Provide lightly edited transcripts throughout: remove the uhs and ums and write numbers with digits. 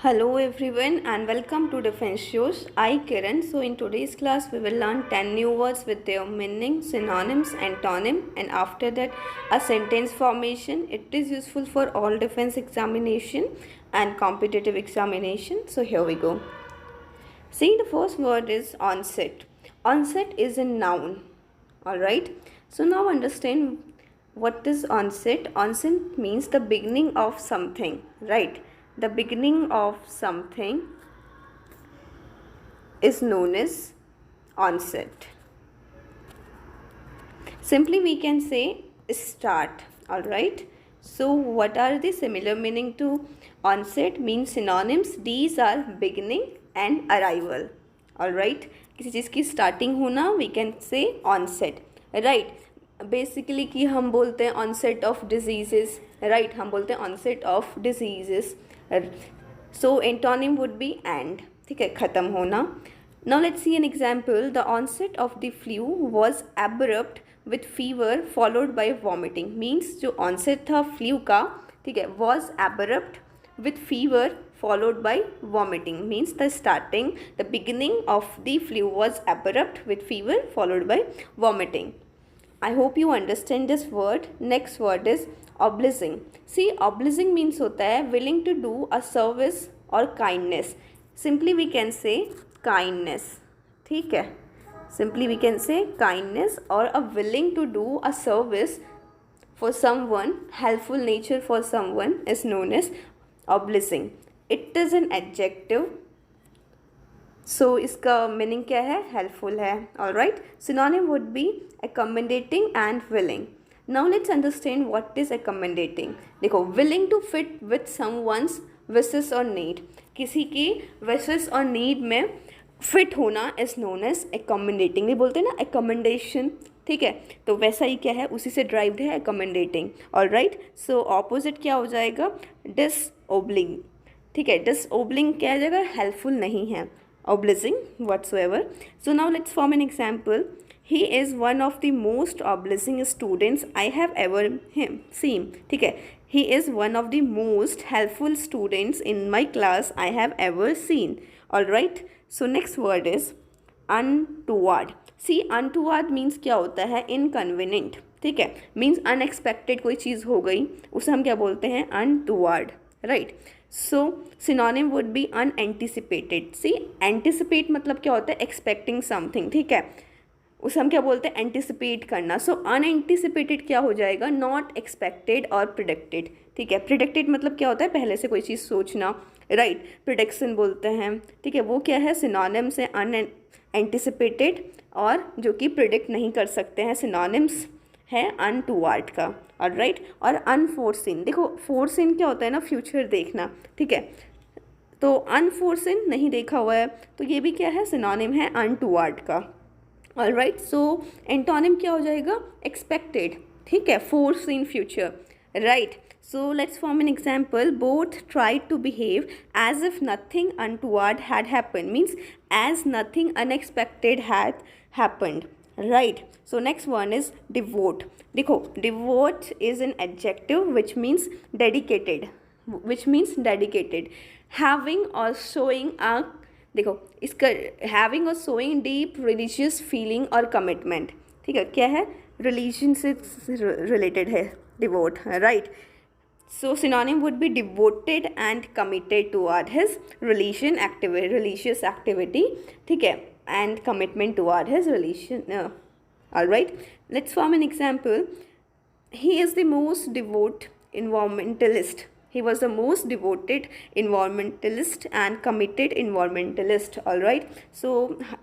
Hello everyone and welcome to Defense Shows. I KIRAN. So in today's class we will learn 10 new words with their meaning, synonyms, antonym, and after that a sentence formation. It is useful for all defense examination and competitive examination. So here we go. See, the first word is onset. Onset is a noun. Alright. So now understand what is onset. Onset means the beginning of something. Right. The beginning of something is known as onset. Simply we can say start. Alright. So what are the similar meaning to onset? Means synonyms. These are beginning and arrival. Alright. किसी चीज़ की starting होना we can say onset. Right. Basically कि हम बोलते हैं onset of diseases. Right. हम बोलते हैं onset of diseases. So antonym would be and. ठीक है, ख़त्म होना. Now let's see an example. The onset of the flu was abrupt with fever followed by vomiting. Means जो onset था flu का, ठीक है, was abrupt with fever followed by vomiting. Means the beginning of the flu was abrupt with fever followed by vomiting. I hope you understand this word. Next word is obliging. See, obliging means होता है willing to do a service or kindness. Simply we can say kindness. ठीक है. Simply we can say kindness or a willing to do a service for someone, helpful nature for someone is known as obliging. It is an adjective. So इसका meaning क्या है? Helpful है. Alright. Synonym would B accommodating and willing. Now let's understand what is accommodating. देखो, willing to fit with someone's wishes or need. किसी की wishes और need में fit होना is known as accommodating. ये बोलते हैं ना accommodation. ठीक है, तो वैसा ही क्या है, उसी से ड्राइव्ड है accommodating. ऑलराइट. सो ऑपोजिट क्या हो जाएगा? disobliging. ठीक है, disobliging क्या हो जाएगा? हेल्पफुल नहीं है. Obliging whatsoever. So now let's form an example. He is one of the most obliging students I have ever seen. ठीक है, he is one of the most helpful students in my class I have ever seen. All right. So next word is untoward. See, untoward means क्या होता है? Inconvenient. ठीक है, means unexpected कोई चीज़ हो गई, उसे हम क्या बोलते हैं? untoward. Right. So synonym would be unanticipated. See, anticipate मतलब क्या होता है? Expecting something. ठीक है, उसे हम क्या बोलते हैं? एंटिसिपेट करना. सो अनएंटिसिपेटेड क्या हो जाएगा? नॉट एक्सपेक्टेड और प्रिडिक्टेड. ठीक है, प्रिडिक्टेड मतलब क्या होता है? पहले से कोई चीज़ सोचना. राइट. प्रिडिक्शन बोलते हैं. ठीक है, वो क्या है? सिनोनिम्स है अनएंटिसिपेटेड और जो कि प्रिडिक्ट नहीं कर सकते हैं. सिनोनिम्स है अनटुवर्ड का. ऑलराइट. और अनफोर्सिन. देखो, फोर्सिन क्या होता है ना? फ्यूचर देखना. ठीक है, तो अनफोर्सिन नहीं देखा हुआ है, तो ये भी क्या है? सिनोनिम है अनटुवर्ड का. ऑलराइट. सो एंटोनिम क्या हो जाएगा? एक्सपेक्टेड. ठीक है, force in future. Right. So let's form an example. Both try to behave as if nothing untoward had happen. Means as nothing unexpected had happened. Right. So next one is devout. देखो, devout is an adjective which means dedicated. Which means dedicated. Having or showing a, देखो इसका having or showing deep religious feeling or commitment. ठीक है, क्या है? Religion से related है devout. Right. So synonym would B devoted and committed toward his religion activity, religious activity. ठीक है, and commitment toward his religion. Alright. Let's form an example. He is the most devote environmentalist. He was the most devoted environmentalist and committed environmentalist. All right. So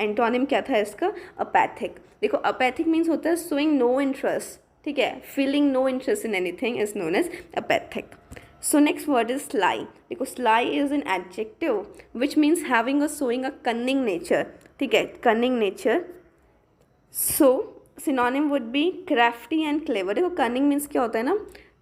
antonym क्या था इसका? apathic. देखो, apathic means होता है showing no interest. ठीक है, feeling no interest in anything is known as apathic. So next word is sly. देखो, sly is an adjective which means having or showing a cunning nature. ठीक है, cunning nature. So synonym would be crafty and clever. देखो, cunning means क्या होता है ना?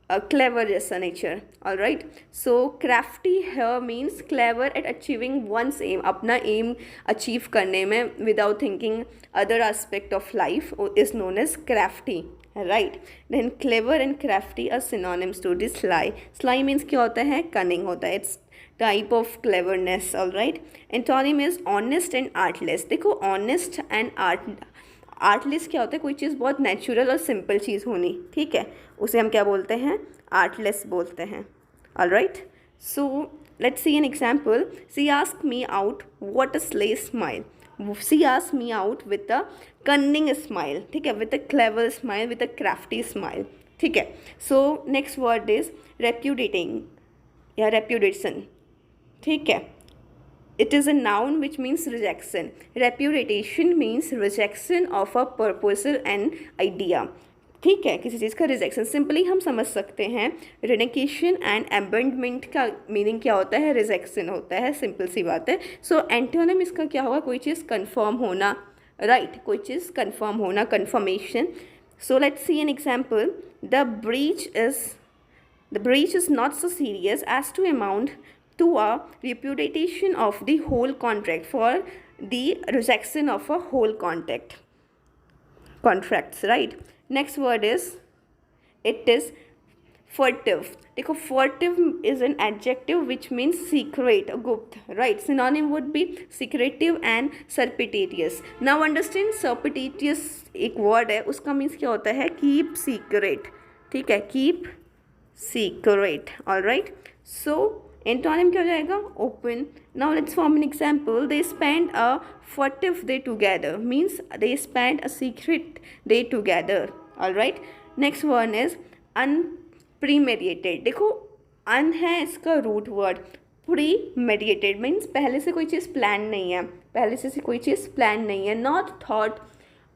Clever जैसा nature. Alright. So crafty here means clever at achieving one's aim. अपना aim achieve करने में without thinking other aspect of life is known as crafty. Right. Then clever and crafty are synonyms to this. Sly. Sly means क्या होता है? Cunning होता है. It's type of cleverness. All right. Antonym is honest and artless. देखो honest and artless क्या होता है? कोई चीज़ बहुत नेचुरल और सिंपल चीज़ होनी, ठीक है, उसे हम क्या बोलते हैं? आर्टलेस बोलते हैं. All right. So let's see an example. She ask me out what a sly smile. She ask me out with a cunning smile, ठीक है, with a clever smile, with a crafty smile, ठीक है. So next word is repudiating या repudiation, ठीक है. It is a noun which means rejection. Repudiation means rejection of a proposal and idea. ठीक है, किसी चीज़ का रिजेक्शन. सिंपली हम समझ सकते हैं रिनेकेशन एंड अबेंडमेंट का मीनिंग क्या होता है? रिजेक्शन होता है. सिंपल सी बात है. सो एंटोनिम इसका क्या होगा? कोई चीज़ कन्फर्म होना, राइट, कोई चीज़ कन्फर्म होना, confirmation. So let's see an example. The breach is not so serious as to amount to a repudiation of the whole contract for the rejection of a whole contracts, right. Next word is, it is furtive. देखो furtive is an adjective which means secret, गुप्त, right. Synonym would be secretive and surreptitious. Now understand, surreptitious एक word है, उसका means क्या होता है? keep secret, ठीक है, keep secret. All right. So antonym क्या हो जाएगा? Open. Now let's form an example. They spend a furtive day together means they spend a secret day together. All right. Next word is unpremeditated. देखो un है इसका root word. प्रीमेडिएटेड means पहले से कोई चीज़ plan नहीं है, पहले से कोई चीज़ प्लान नहीं है. नॉट थॉट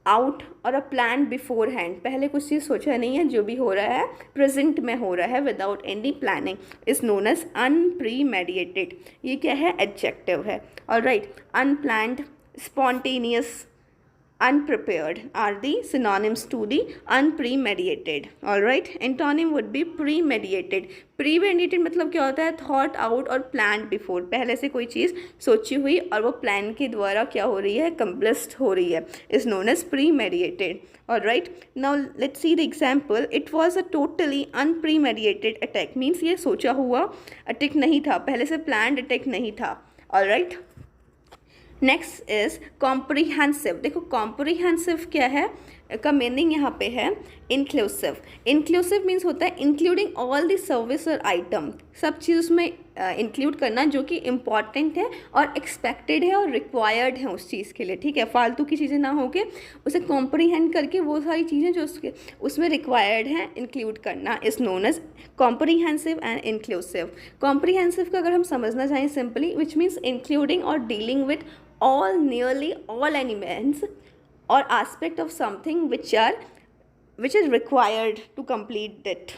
आउट और अ प्लान बिफोर हैंड. पहले कुछ चीज़ सोचा नहीं है, जो भी हो रहा है प्रेजेंट में हो रहा है without any planning, is known as unpremeditated. ये क्या है? एडजेक्टिव है. All right. Unplanned, spontaneous, unprepared are the synonyms to the unpremeditated. All right. Antonym would be premeditated. Premeditated मतलब क्या होता है? thought out और planned before. पहले से कोई चीज़ सोची हुई और वो प्लान के द्वारा क्या हो रही है? accomplished हो रही है, is known as premeditated. All right. Now let's see the example. It was a totally unpremeditated attack. means ये सोचा हुआ अटैक नहीं था, पहले से planned अटैक नहीं था. All right. Next is comprehensive. देखो कॉम्प्रीहेंसिव क्या है? का मीनिंग यहाँ पे है इंक्लूसिव. इंक्लूसिव मीन्स होता है इंक्लूडिंग ऑल द सर्विस और आइटम. सब चीज़ उसमें इंक्लूड करना जो कि इम्पॉर्टेंट है और एक्सपेक्टेड है और रिक्वायर्ड है उस चीज़ के लिए, ठीक है. फालतू की चीज़ें ना होके उसे कॉम्प्रीहेंड करके वो सारी चीज़ें जो उसमें रिक्वायर्ड हैं इंक्लूड करना is known as comprehensive and inclusive. Comprehensive का अगर हम समझना चाहें सिंपली, विच मीन्स इंक्लूडिंग और dealing with all, nearly all elements or aspect of something which is required to complete that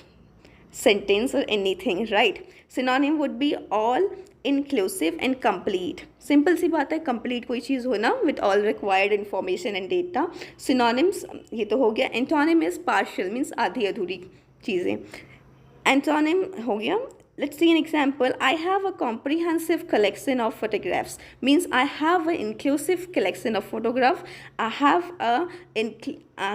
sentence or anything, right. Synonym would be all, inclusive and complete. Simple सी बात है, complete कोई चीज़ होना with all required information and data. Synonyms ये तो हो गया. Antonym is partial means आधी अधूरी चीज़ें. Antonym हो गया. Let's see an example. I have a comprehensive collection of photographs. Means I have an inclusive collection of photographs. I have a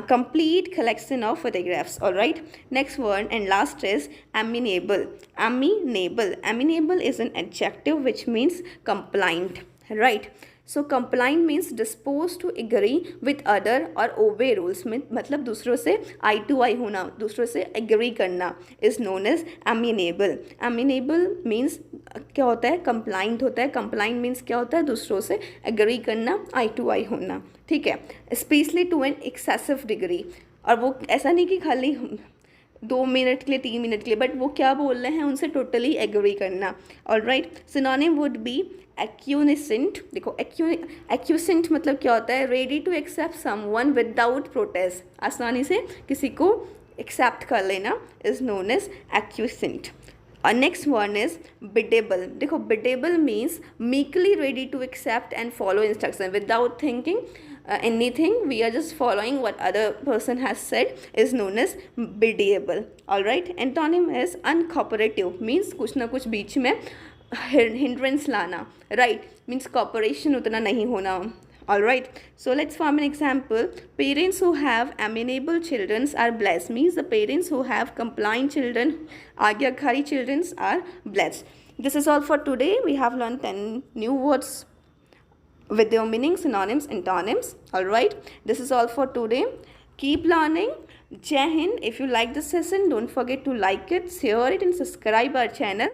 complete collection of photographs. All right. Next word and last is amenable. Amenable. Amenable is an adjective which means compliant. Right. So compliant means disposed to agree with other or obey rules. मतलब दूसरों से eye to eye होना, दूसरों से agree करना is known as amenable. Amenable means क्या होता है? compliant होता है. compliant means क्या होता है? दूसरों से agree करना, eye to eye होना, ठीक है. especially to an excessive degree. और वो ऐसा नहीं कि खाली 2 मिनट के लिए 3 मिनट के लिए, बट वो क्या बोल रहे हैं उनसे टोटली एग्री करना. All right. Synonym would be acquiescent. देखो एक्यूसेंट मतलब क्या होता है? Ready to accept someone without protest. आसानी से किसी को एक्सेप्ट कर लेना इज नोन एज एक्यूसेंट. और नेक्स्ट वन इज बिडेबल. देखो biddable means meekly ready to accept and follow instruction without thinking anything. We are just following what other person has said is known as biddable. All right. Antonym is uncooperative. means कुछ ना कुछ बीच में hindrance लाना. right. means cooperation उतना नहीं होना. Alright, so let's form an example. Parents who have amenable children are blessed. Means the parents who have compliant children, Agyakhari children are blessed. This is all for today. We have learned 10 new words with their meaning, synonyms, antonyms. Alright, this is all for today. Keep learning. Jai Hind. If you like this session, don't forget to like it, share it and subscribe our channel.